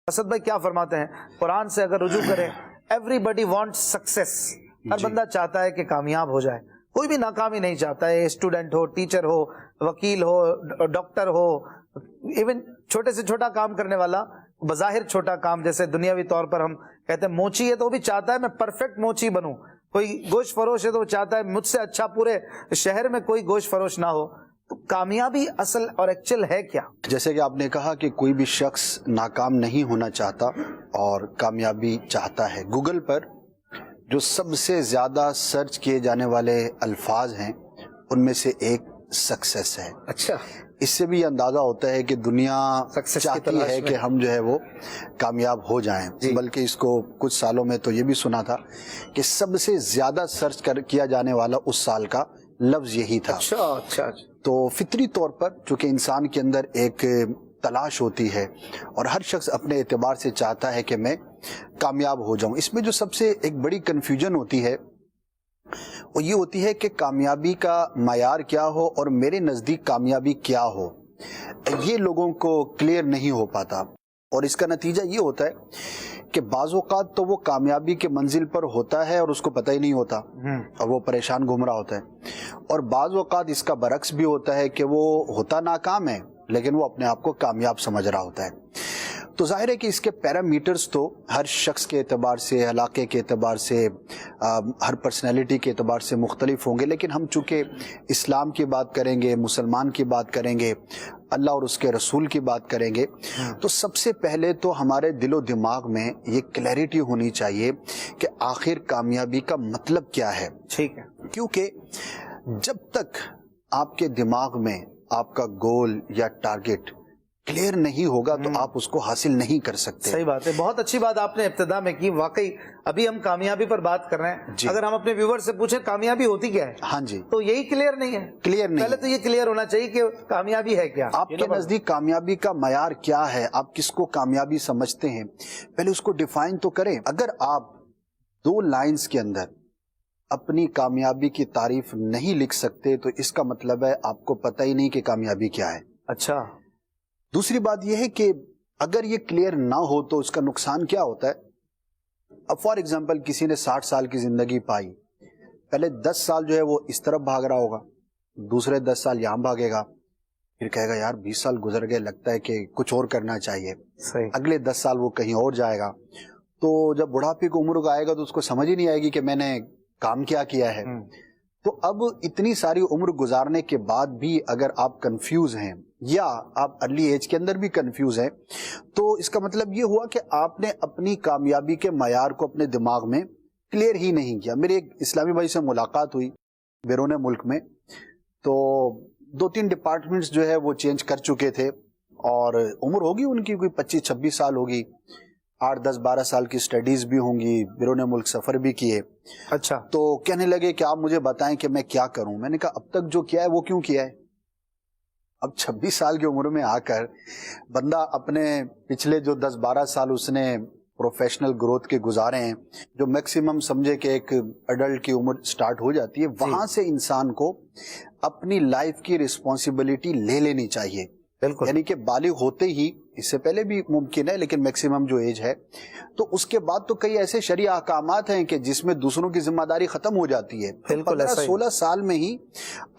اسد بھائی کیا فرماتے ہیں؟ قرآن سے اگر رجوع کریں، ایوری بڈی وانٹس سکسیس، ہر بندہ چاہتا ہے کہ کامیاب ہو جائے، کوئی بھی ناکامی نہیں چاہتا ہے، اسٹوڈنٹ ہو، ٹیچر ہو، وکیل ہو، ڈاکٹر ہو، ایون چھوٹے سے چھوٹا کام کرنے والا، بظاہر چھوٹا کام جیسے دنیاوی طور پر ہم کہتے ہیں موچی ہے تو وہ بھی چاہتا ہے میں پرفیکٹ موچی بنوں، کوئی گوشت فروش ہے تو وہ چاہتا ہے مجھ سے اچھا پورے شہر میں کوئی گوشت فروش نہ ہو۔ تو کامیابی اصل اور ایکچوئل ہے کیا؟ جیسے کہ آپ نے کہا کہ کوئی بھی شخص ناکام نہیں ہونا چاہتا اور کامیابی چاہتا ہے۔ گوگل پر جو سب سے زیادہ سرچ کیے جانے والے الفاظ ہیں ان میں سے ایک سکسیس ہے۔ اچھا، اس سے بھی یہ اندازہ ہوتا ہے کہ دنیا چاہتی ہے کہ ہم جو ہے وہ کامیاب ہو جائیں، بلکہ اس کو کچھ سالوں میں تو یہ بھی سنا تھا کہ سب سے زیادہ سرچ کیا جانے والا اس سال کا لفظ یہی تھا۔ اچھا۔ تو فطری طور پر چونکہ انسان کے اندر ایک تلاش ہوتی ہے اور ہر شخص اپنے اعتبار سے چاہتا ہے کہ میں کامیاب ہو جاؤں، اس میں جو سب سے ایک بڑی کنفیوژن ہوتی ہے وہ یہ ہوتی ہے کہ کامیابی کا معیار کیا ہو اور میرے نزدیک کامیابی کیا ہو، یہ لوگوں کو کلیئر نہیں ہو پاتا، اور اس کا نتیجہ یہ ہوتا ہے کہ بعض اوقات تو وہ کامیابی کے منزل پر ہوتا ہے اور اس کو پتہ ہی نہیں ہوتا اور وہ پریشان گھوم رہا ہوتا ہے، اور بعض اوقات اس کا برعکس بھی ہوتا ہے کہ وہ ہوتا ناکام ہے لیکن وہ اپنے آپ کو کامیاب سمجھ رہا ہوتا ہے۔ تو ظاہر ہے کہ اس کے پیرامیٹرز تو ہر شخص کے اعتبار سے، علاقے کے اعتبار سے، ہر پرسنالٹی کے اعتبار سے مختلف ہوں گے، لیکن ہم چونکہ اسلام کی بات کریں گے، مسلمان کی بات کریں گے، اللہ اور اس کے رسول کی بات کریں گے، تو سب سے پہلے تو ہمارے دل و دماغ میں یہ کلیئرٹی ہونی چاہیے کہ آخر کامیابی کا مطلب کیا ہے۔ ٹھیک ہے، کیونکہ جب تک آپ کے دماغ میں آپ کا گول یا ٹارگٹ کلیئر نہیں ہوگا تو آپ اس کو حاصل نہیں کر سکتے۔ صحیح بات ہے، بہت اچھی بات آپ نے ابتدا میں کی۔ واقعی ابھی ہم کامیابی پر بات کر رہے ہیں، اگر ہم اپنے ویور سے پوچھیں کامیابی ہوتی کیا ہے، ہاں جی، تو یہی کلیئر نہیں ہے۔ کلیئر نہیں، پہلے تو یہ کلیئر ہونا چاہیے کہ کامیابی ہے کیا۔ آپ کے نزدیک کامیابی کا معیار کیا ہے، آپ کس کو کامیابی سمجھتے ہیں، پہلے اس کو ڈیفائن تو کریں۔ اگر آپ 2 لائنز کے اندر اپنی کامیابی کی تعریف نہیں لکھ سکتے تو اس کا مطلب ہے آپ کو پتہ ہی نہیں کہ کامیابی کیا ہے۔ اچھا، دوسری بات یہ ہے کہ اگر یہ کلیئر نہ ہو تو اس کا نقصان کیا ہوتا ہے۔ اب فار ایگزامپل کسی نے 60 سال کی زندگی پائی، پہلے 10 سال جو ہے وہ اس طرف بھاگ رہا ہوگا، دوسرے 10 سال یہاں بھاگے گا، پھر کہے گا یار 20 سال گزر گئے، لگتا ہے کہ کچھ اور کرنا چاہیے، اگلے 10 سال وہ کہیں اور جائے گا، تو جب بڑھاپے کی عمر کا آئے گا تو اس کو سمجھ ہی نہیں آئے گی کہ میں نے کام کیا ہے۔ تو اب اتنی ساری عمر گزارنے کے بعد بھی اگر آپ کنفیوز ہیں یا آپ ارلی ایج کے اندر بھی کنفیوز ہیں تو اس کا مطلب یہ ہوا کہ آپ نے اپنی کامیابی کے معیار کو اپنے دماغ میں کلیئر ہی نہیں کیا۔ میرے ایک اسلامی بھائی سے ملاقات ہوئی بیرون ملک میں، تو 2-3 ڈپارٹمنٹس جو ہے وہ چینج کر چکے تھے اور عمر ہوگی ان کی کوئی 25-26 سال ہوگی، 8-10-12 سال کی سٹڈیز بھی ہوں گی، بیرون ملک سفر بھی کیے۔ اچھا، تو کہنے لگے کہ آپ مجھے بتائیں کہ میں کیا کروں۔ میں نے کہا اب تک جو کیا ہے وہ کیوں کیا ہے؟ اب 26 سال کی عمر میں آ کر بندہ اپنے پچھلے جو 10-12 سال اس نے پروفیشنل گروتھ کے گزارے ہیں، جو میکسیمم سمجھے کہ ایک ایڈلٹ کی عمر سٹارٹ ہو جاتی ہے، وہاں سے انسان کو اپنی لائف کی رسپانسبلٹی لے لینی چاہیے۔ بالکل، یعنی کہ بالغ ہوتے ہی، اس سے پہلے بھی ممکن ہے لیکن میکسیمم جو ایج ہے، تو اس کے بعد تو کئی ایسے شرعی احکامات ہیں کہ جس میں دوسروں کی ذمہ داری ختم ہو جاتی ہے۔ 15-16 سال میں ہی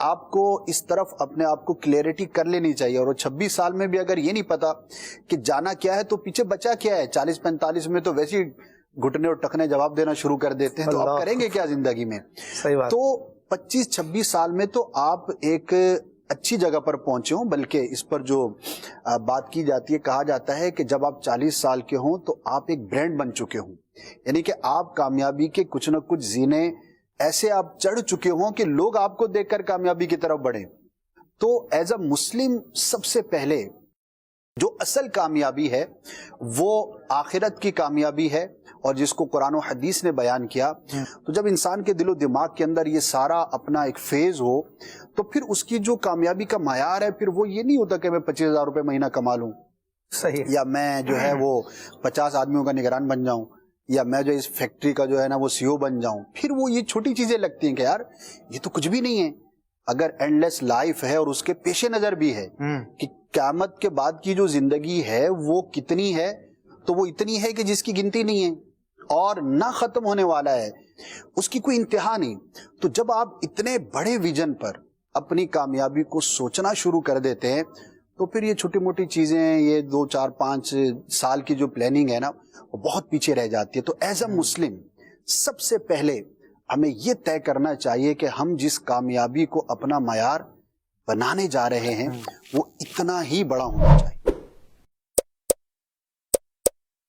آپ کو اس طرف اپنے آپ کو کلیئرٹی کر لینی چاہیے، اور 26 سال میں بھی اگر یہ نہیں پتا کہ جانا کیا ہے تو پیچھے بچا کیا ہے۔ 40-45 میں تو ویسے ہی گھٹنے اور ٹکنے جواب دینا شروع کر دیتے ہیں، تو آپ کریں گے کیا زندگی میں؟ صحیح بات۔ تو 25-26 سال میں تو آپ ایک اچھی جگہ پر پہنچے ہوں، بلکہ اس پر جو بات کی جاتی ہے، کہا جاتا ہے کہ جب آپ 40 سال کے ہوں تو آپ ایک برانڈ بن چکے ہوں، یعنی کہ آپ کامیابی کے کچھ نہ کچھ زینے ایسے آپ چڑھ چکے ہوں کہ لوگ آپ کو دیکھ کر کامیابی کی طرف بڑھیں۔ تو ایز اے مسلم سب سے پہلے جو اصل کامیابی ہے وہ آخرت کی کامیابی ہے، اور جس کو قرآن و حدیث نے بیان کیا۔ تو جب انسان کے دل و دماغ کے اندر یہ سارا اپنا ایک فیز ہو تو پھر اس کی جو کامیابی کا معیار ہے پھر وہ یہ نہیں ہوتا کہ میں 25,000 روپے مہینہ کما لوں، صحیح، یا میں جو ہے وہ 50 آدمیوں کا نگران بن جاؤں، یا میں جو اس فیکٹری کا جو ہے نا وہ CEO بن جاؤں۔ پھر وہ یہ چھوٹی چیزیں لگتی ہیں کہ یار یہ تو کچھ بھی نہیں ہے۔ اگر اینڈ لیس لائف ہے اور اس کے پیش نظر بھی ہے کہ قیامت کے بعد کی جو زندگی ہے وہ کتنی ہے، تو وہ اتنی ہے کہ جس کی گنتی نہیں ہے اور نہ ختم ہونے والا ہے, اس کی کوئی انتہا نہیں. تو جب آپ اتنے بڑے ویژن پر اپنی کامیابی کو سوچنا شروع کر دیتے ہیں تو پھر یہ چھوٹی موٹی چیزیں, یہ 2 4 5 سال کی جو پلاننگ ہے نا, وہ بہت پیچھے رہ جاتی ہے. تو ایز اے مسلم سب سے پہلے ہمیں یہ طے کرنا چاہیے کہ ہم جس کامیابی کو اپنا معیار بنانے جا رہے ہیں وہ اتنا ہی بڑا ہونا چاہیے.